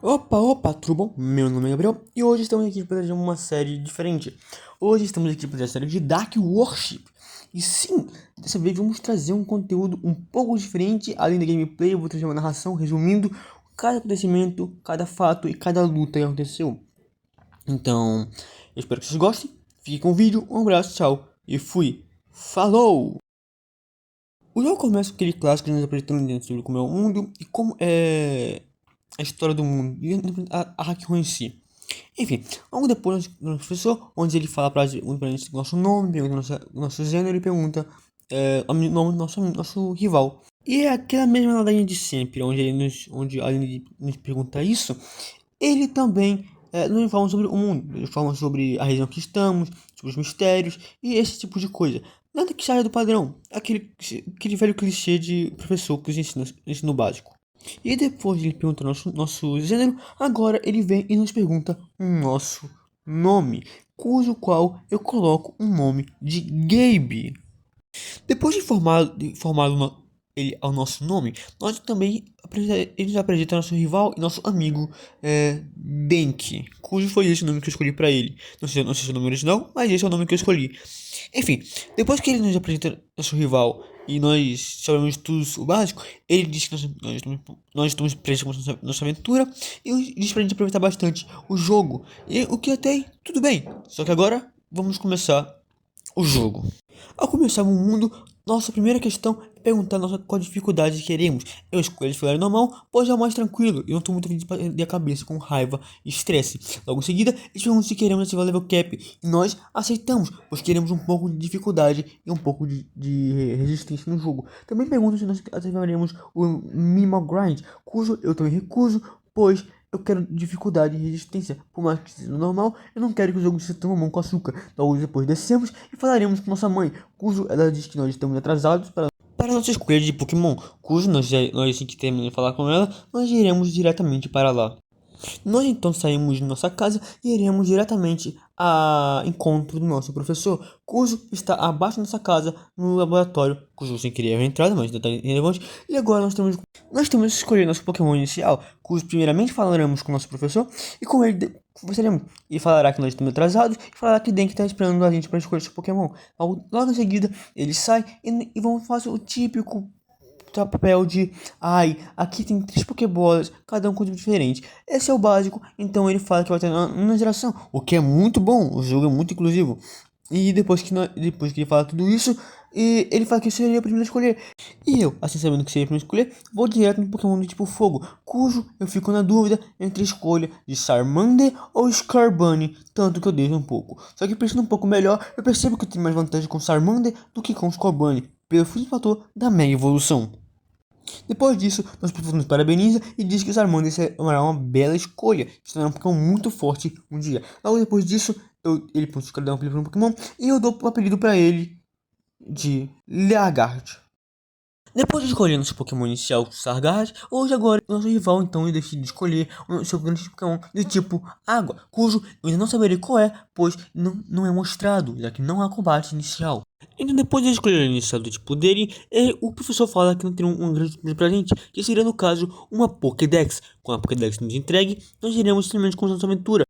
Opa, tudo bom? Meu nome é Gabriel e hoje estamos aqui para fazer uma série diferente. Hoje estamos aqui para fazer a série de Dark Worship. E sim, dessa vez vamos trazer um conteúdo um pouco diferente. Além da gameplay, eu vou trazer uma narração resumindo cada acontecimento, cada fato e cada luta que aconteceu. Então, eu espero que vocês gostem. Fique com o vídeo, um abraço, tchau e fui. Falou! O jogo começa com aquele clássico nos apresentando dentro sobre como é o mundo e como é a história do mundo e a Hackhorn em si. Enfim, logo depois do professor, onde ele fala pra gente nosso nome, pergunta nosso gênero e pergunta o nome do nosso rival. E é aquela mesma ladainha de sempre, onde além de nos perguntar isso, ele também nos fala sobre o mundo, ele fala sobre a região que estamos, sobre os mistérios e esse tipo de coisa. Nada que saia do padrão, aquele velho clichê de professor que nos ensina ensino básico. E depois de ele perguntar nosso gênero, agora ele vem e nos pergunta o nosso nome, cujo qual eu coloco um nome de Gabe. Depois de formado ele ao nosso nome, nós também ele apresenta nosso rival e nosso amigo Denki, cujo foi esse o nome que eu escolhi para ele. Não sei se é o nome original, mas esse é o nome que eu escolhi. Enfim, depois que ele nos apresenta nosso rival e nós sabemos tudo o básico, ele diz que nós estamos prestes com nossa aventura e diz pra gente aproveitar bastante o jogo. E o que até aí, tudo bem. Só que agora vamos começar o jogo. Ao começar o mundo, nossa primeira questão é perguntar qual dificuldade queremos. Eu escolho a dificuldade normal, pois é o mais tranquilo e não estou muito feliz de perder a cabeça com raiva e estresse. Logo em seguida, eles perguntam se queremos ativar o level cap e nós aceitamos, pois queremos um pouco de dificuldade e um pouco de resistência no jogo. Também perguntam se nós ativaremos o Minimal Grind, cujo eu também recuso, pois eu quero dificuldade e resistência, por mais que seja normal, eu não quero que o jogo seja tão mamão com açúcar. Logo depois descemos e falaremos com nossa mãe, cujo ela diz que nós estamos atrasados para nossa escolha de Pokémon, cujo nós assim que terminamos de falar com ela, nós iremos diretamente para lá. Nós então saímos de nossa casa e iremos diretamente a encontro do nosso professor, cujo está abaixo da nossa casa no laboratório, cujo sem querer é a entrada, mas detalhe irrelevante. E agora nós temos que escolher nosso Pokémon inicial, cujo primeiramente falaremos com o nosso professor e com ele conversaremos. Ele falará que nós estamos atrasados e falará que Denk está esperando a gente para escolher seu Pokémon. Logo em seguida ele sai e vamos fazer o típico papel de aqui tem 3 Pokébolas, cada um com um tipo diferente. Esse é o básico, então ele fala que vai ter uma geração, o que é muito bom, o jogo é muito inclusivo. E depois que ele fala tudo isso, ele fala que seria o primeiro a escolher. E eu, assim sabendo que seria o primeiro a escolher, vou direto no Pokémon do tipo Fogo, cujo eu fico na dúvida entre a escolha de Charmander ou Scorbunny, tanto que eu deixo um pouco. Só que pensando um pouco melhor, eu percebo que eu tenho mais vantagem com Charmander do que com Scorbunny, pelo simples fator da Mega Evolução. Depois disso, nosso professor nos parabeniza e diz que o Charmander será uma bela escolha, se tornar um Pokémon muito forte um dia. Logo depois disso, ele pode dar um apelido para um Pokémon e eu dou o apelido para ele de Leagard. Depois de escolher nosso Pokémon inicial, Sargard, hoje agora nosso rival então decide escolher o seu grande Pokémon de tipo Água, cujo eu ainda não saberei qual é, pois não é mostrado, já que não há combate inicial. Então depois de escolher o inicial do tipo dele, o professor fala que não tem um grande presente, que seria no caso uma Pokédex. Com a Pokédex nos entregue, nós iremos simplesmente com nossa aventura.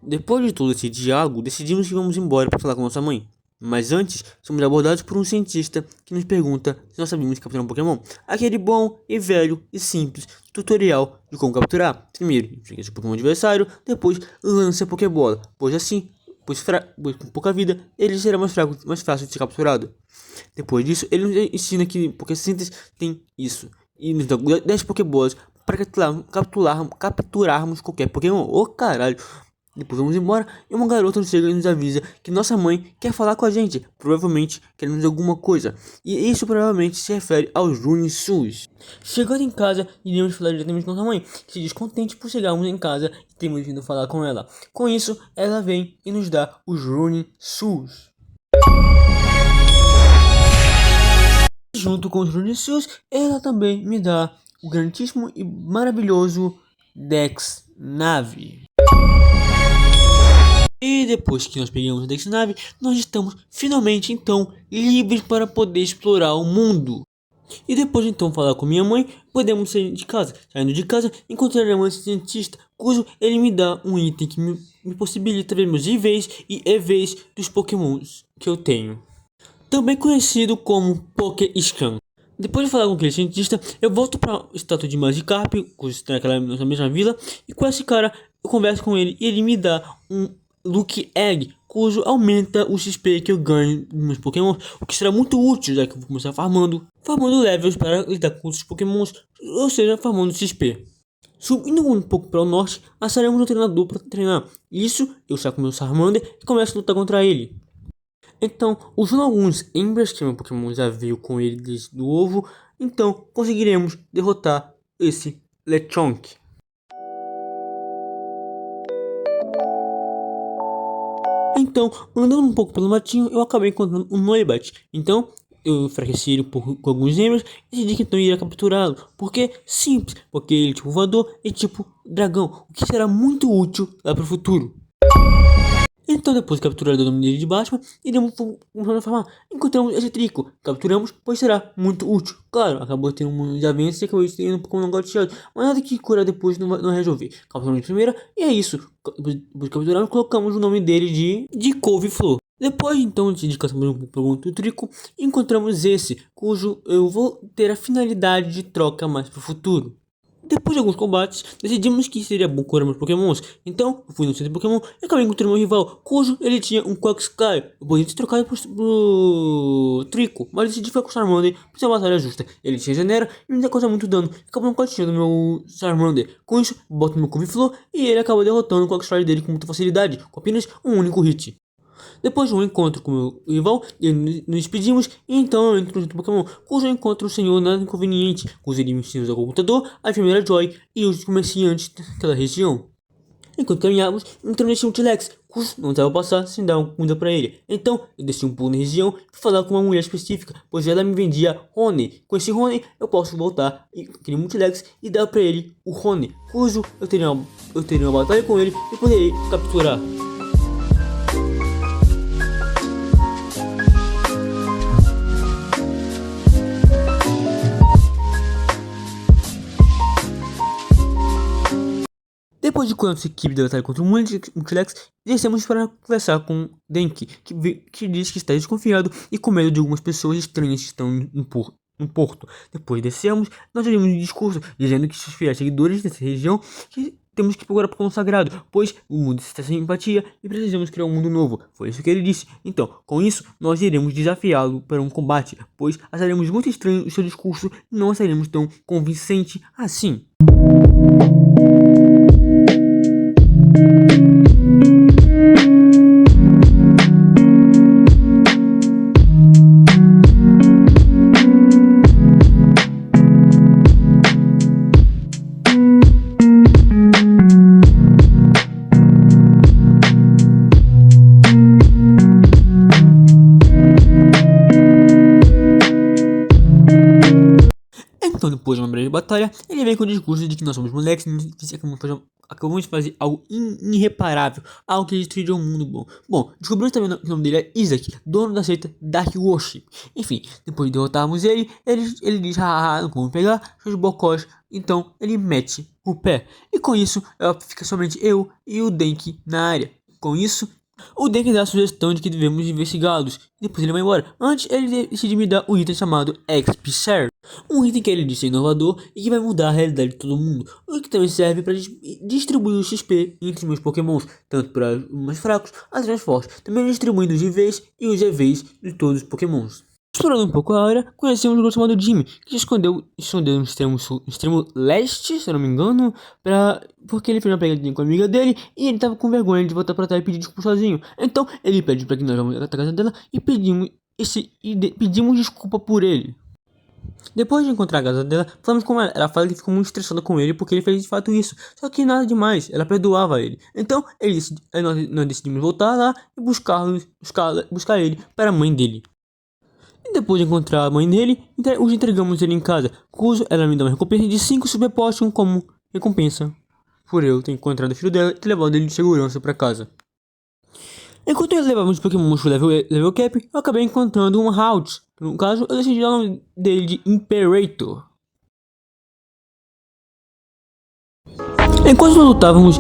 Depois de todo esse diálogo, decidimos que vamos embora para falar com nossa mãe. Mas antes, somos abordados por um cientista que nos pergunta se nós sabíamos capturar um Pokémon. Aquele bom e velho e simples tutorial de como capturar. Primeiro, enfrenta seu Pokémon adversário, depois lança a Pokébola, pois assim, pois com pouca vida, ele será mais fácil de ser capturado. Depois disso, ele nos ensina que Pokécintas tem isso, e nos dá 10 Pokébolas para capturarmos qualquer Pokémon. Caralho! Depois vamos embora e uma garota chega e nos avisa que nossa mãe quer falar com a gente, provavelmente querendo dizer alguma coisa. E isso provavelmente se refere aos Looney Tunes. Chegando em casa, iremos falar diretamente com nossa mãe, que se diz contente por chegarmos em casa e termos vindo falar com ela. Com isso, ela vem e nos dá os Looney Tunes. Junto com os Looney Tunes, ela também me dá o grandíssimo e maravilhoso Dex Nave. E depois que nós pegamos o Dex Nave, nós estamos finalmente então livres para poder explorar o mundo. E depois de então falar com minha mãe, podemos sair de casa. Saindo de casa, encontraremos esse cientista, cujo ele me dá um item que me possibilita ver meus IVs e EVs dos Pokémons que eu tenho. Também conhecido como Pokéscan. Depois de falar com aquele cientista, eu volto para a estátua de Magikarp, cujo está naquela mesma vila, e com esse cara eu converso com ele e ele me dá um Lucky Egg, cujo aumenta o XP que eu ganho nos meus Pokémon, o que será muito útil, já que eu vou começar farmando levels para lidar com os Pokémons, ou seja, farmando XP. Subindo um pouco para o norte, acharemos um treinador para treinar. Isso, eu saco meu Charmander e começo a lutar contra ele. Então, usando alguns Embras que meu Pokémon já veio com ele desde o ovo, então conseguiremos derrotar esse Lechonk. Então, andando um pouco pelo matinho, eu acabei encontrando um Noibat. Então, eu enfraqueci ele com alguns Embras e decidi que então iria capturá-lo. Porque simples, porque ele é tipo voador e tipo dragão, o que será muito útil lá para o futuro. Então, depois de capturar o domínio de Batman, iremos começar a farmar. Encontramos esse Trico, capturamos, pois será muito útil. Claro, acabou tendo um de avanço e acabou tendo um Pokémon gateado, mas nada que curar depois não resolver. Capturamos de primeira e é isso. Depois de capturarmos, colocamos o nome dele de Couve-Flor. Depois então de capturar um Pokémon do Trico, encontramos esse, cujo eu vou ter a finalidade de troca mais para o futuro. Depois de alguns combates, decidimos que seria bom curar meus Pokémons. Então, eu fui no centro de Pokémon e acabei encontrando meu rival, cujo ele tinha um Quaxsky. Eu poderia ter trocado pro Trico, mas decidi ficar com o Charmander por ser uma batalha justa. Ele tinha Genera e me causava muito dano, acabou não cortando meu Charmander. Com isso, boto meu Couve-Flor e ele acaba derrotando o Quaxsky dele com muita facilidade, com apenas um único hit. Depois de um encontro com meu rival, nos despedimos e então eu entro no Pokémon, cujo eu encontro o senhor nada inconveniente, com os inimigos ao computador, a enfermeira Joy e os comerciantes daquela região. Enquanto caminhávamos, entramos nesse T-Rex, cujo não estava passar sem dar uma comida para ele. Então, eu desci um pulo na região para falar com uma mulher específica, pois ela me vendia Honey. Com esse Honey, eu posso voltar aquele Multilex e dar para ele o Honey, cujo eu teria uma batalha com ele e poderia capturar. Depois de quando essa equipe de batalha contra o Multilex, descemos para conversar com Denki, que diz que está desconfiado e com medo de algumas pessoas estranhas que estão no porto. Depois descemos, nós ouvimos um discurso dizendo que os fiéis seguidores dessa região que temos que procurar Pokémon sagrado, pois o mundo está sem empatia e precisamos criar um mundo novo. Foi isso que ele disse. Então, com isso, nós iremos desafiá-lo para um combate, pois acharemos muito estranho o seu discurso e não acharemos tão convincente assim. Então, depois de uma breve batalha, ele vem com o discurso de que nós somos moleques e acabamos de fazer algo irreparável, algo que destruiria o mundo bom. Bom, descobrimos também que o nome dele é Isaac, dono da seita Dark Worship. Enfim, depois de derrotarmos ele diz, haha, não vamos pegar seus bocós. Então, ele mete o pé. E com isso, fica somente eu e o Denki na área. Com isso, o Denki dá a sugestão de que devemos investigá-los. Depois ele vai embora. Antes, ele decide me dar um item chamado XP Share. Um item que ele disse inovador e que vai mudar a realidade de todo mundo. O que também serve para distribuir o XP entre meus Pokémons, tanto para os mais fracos até os mais fortes. Também distribuindo os IVs e os EVs de todos os Pokémons. Explorando um pouco a área, conhecemos um garoto chamado Jimmy, que se escondeu no extremo leste, se eu não me engano, porque ele fez uma pegadinha com a amiga dele e ele tava com vergonha de voltar pra trás e pedir desculpa sozinho. Então ele pede pra que nós vamos até a casa dela e pedimos desculpa por ele. Depois de encontrar a casa dela, falamos com ela. Ela fala que ficou muito estressada com ele porque ele fez de fato isso. Só que nada demais, ela perdoava ele. Então nós decidimos voltar lá e buscar ele para a mãe dele. E depois de encontrar a mãe dele, os entregamos ele em casa, cujo ela me dá uma recompensa de 5 Super Potion como recompensa por eu ter encontrado o filho dela e levado ele de segurança para casa. Enquanto nós levávamos os Pokémon pro level cap, eu acabei encontrando um Halt. No caso, eu decidi dar o nome dele de Imperator. Enquanto nós lutávamos,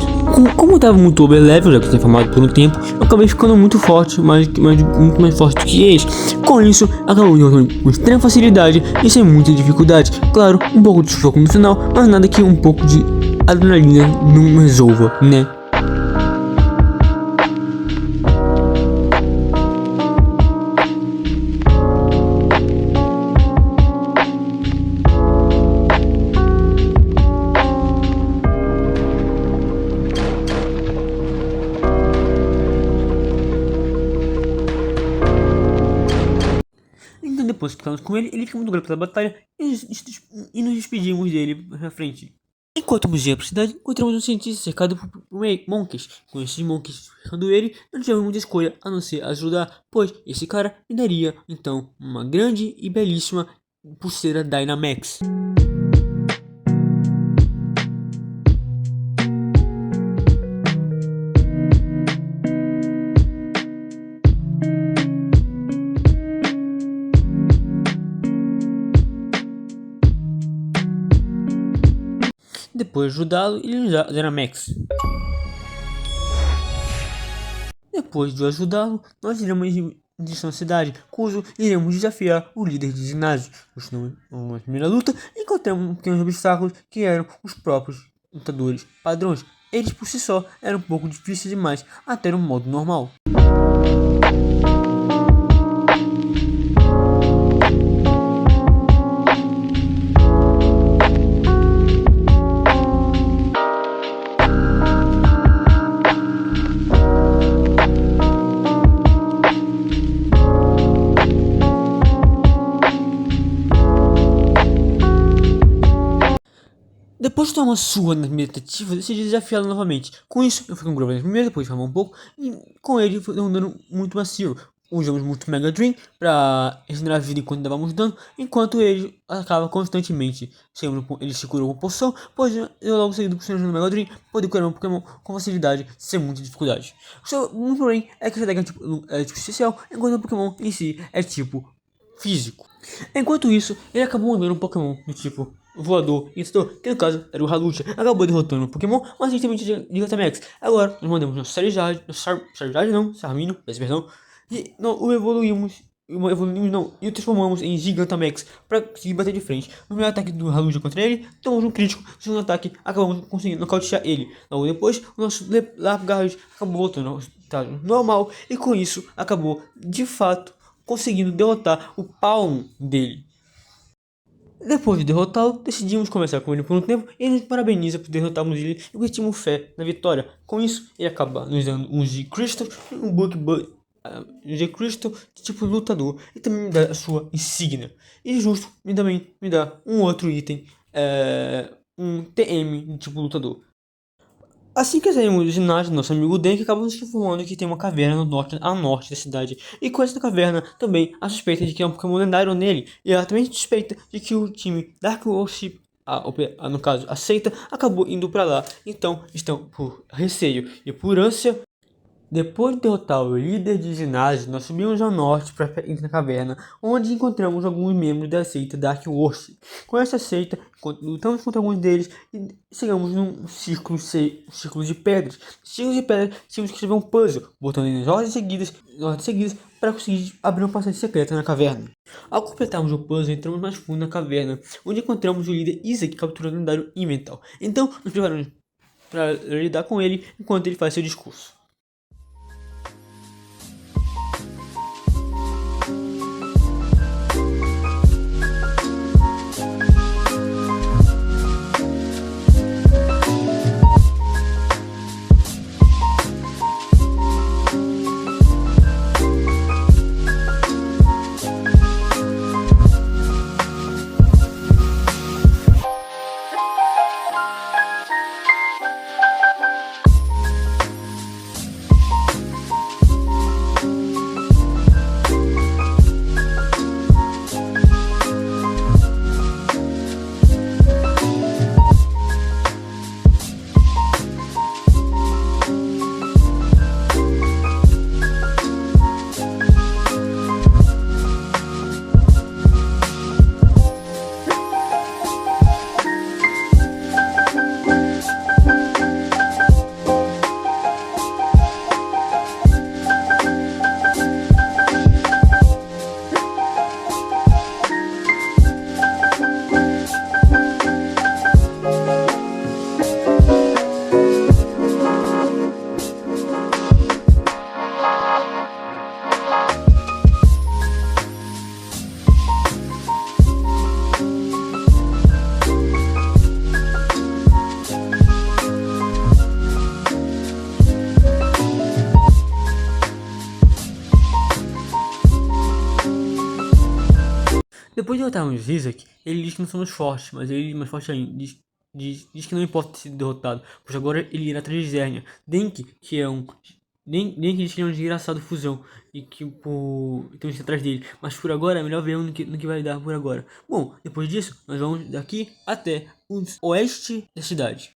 como eu estava muito overlevel, já que tinha formado por um tempo, eu acabei ficando muito forte, muito mais forte do que eles. Com isso, acabou com extrema facilidade e sem muita dificuldade. Claro, um pouco de sufoco no final, mas nada que um pouco de adrenalina não resolva, né? Então depois que ficamos com ele fica muito grande pela batalha e nos despedimos dele na frente. Enquanto íamos para a cidade, encontramos um cientista cercado por monkeys. Com esses monkeys cercando ele, não tivemos muita escolha a não ser ajudar, pois esse cara me daria, então, uma grande e belíssima pulseira Dynamax. Depois de ajudá-lo, ele nos dá a Dynamax. Depois de ajudá-lo, nós iremos em direção à cidade, cujo iremos desafiar o líder de ginásio. Na primeira luta, encontramos pequenos obstáculos que eram os próprios lutadores padrões. Eles por si só eram um pouco difíceis demais, até no modo normal. Depois de tomar uma surra na primeira tentativa, decidi desafiá-lo novamente. Com isso, eu fui com o Grover primeiro, depois de um pouco, e com ele foi um dano muito macio. Usamos muito Mega Dream para regenerar a vida enquanto davamos dano, enquanto ele acaba constantemente. Ele se curou com poção, pois eu logo seguido com o Mega Dream, poder curar um Pokémon com facilidade, sem muita dificuldade. O porém é que essa deck é tipo especial, enquanto o Pokémon em si é tipo físico. Enquanto isso, ele acabou mandando um Pokémon do tipo voador e que no caso era o Halucha. Acabou derrotando o Pokémon, mas a gente também tinha de Gigantamax. Agora nós mandamos nosso Charizard não, Sarmino, peço perdão, e o evoluímos não, e o transformamos em Gigantamax para conseguir bater de frente. No primeiro ataque do Halucha contra ele, tomamos um crítico. No segundo ataque, acabamos conseguindo nocautear ele. Logo depois, o nosso Lapgarde acabou voltando ao estado normal e com isso acabou de fato conseguindo derrotar o Palm dele. Depois de derrotá-lo, decidimos conversar com ele por um tempo e ele nos parabeniza por derrotarmos ele e tínhamos fé na vitória. Com isso, ele acaba nos dando um G-Crystal e um G-Crystal de tipo lutador e também me dá a sua insígnia. E justo, também me dá um outro item, um TM de tipo lutador. Assim que saímos do ginásio, nosso amigo Denk acaba nos informando que tem uma caverna a norte da cidade. E com essa caverna também a suspeita de que é um Pokémon lendário nele. E ela também suspeita de que o time Dark Worship, no caso a seita, acabou indo para lá. Então estão por receio e por ânsia. Depois de derrotar o líder de ginásio, nós subimos ao norte para entrar na caverna, onde encontramos alguns membros da seita Dark Worship. Com essa seita, lutamos contra alguns deles e chegamos num círculo de pedras. Círculo de pedras, tínhamos que escrever um puzzle, botando em ordens seguidas para conseguir abrir uma passagem secreta na caverna. Ao completarmos o puzzle, entramos mais fundo na caverna, onde encontramos o líder Isaac capturando o lendário Invental. Então, nos preparamos para lidar com ele enquanto ele faz seu discurso. Depois de derrotarmos Isaac, ele diz que não somos fortes, mas ele mais forte ainda. Diz que não importa ter sido derrotado, pois agora ele irá atrás de Zernia. Denki, que é um. Denki diz que é um desgraçado fusão e que então está atrás dele. Mas por agora é melhor ver no que vai dar por agora. Bom, depois disso, nós vamos daqui até o oeste da cidade.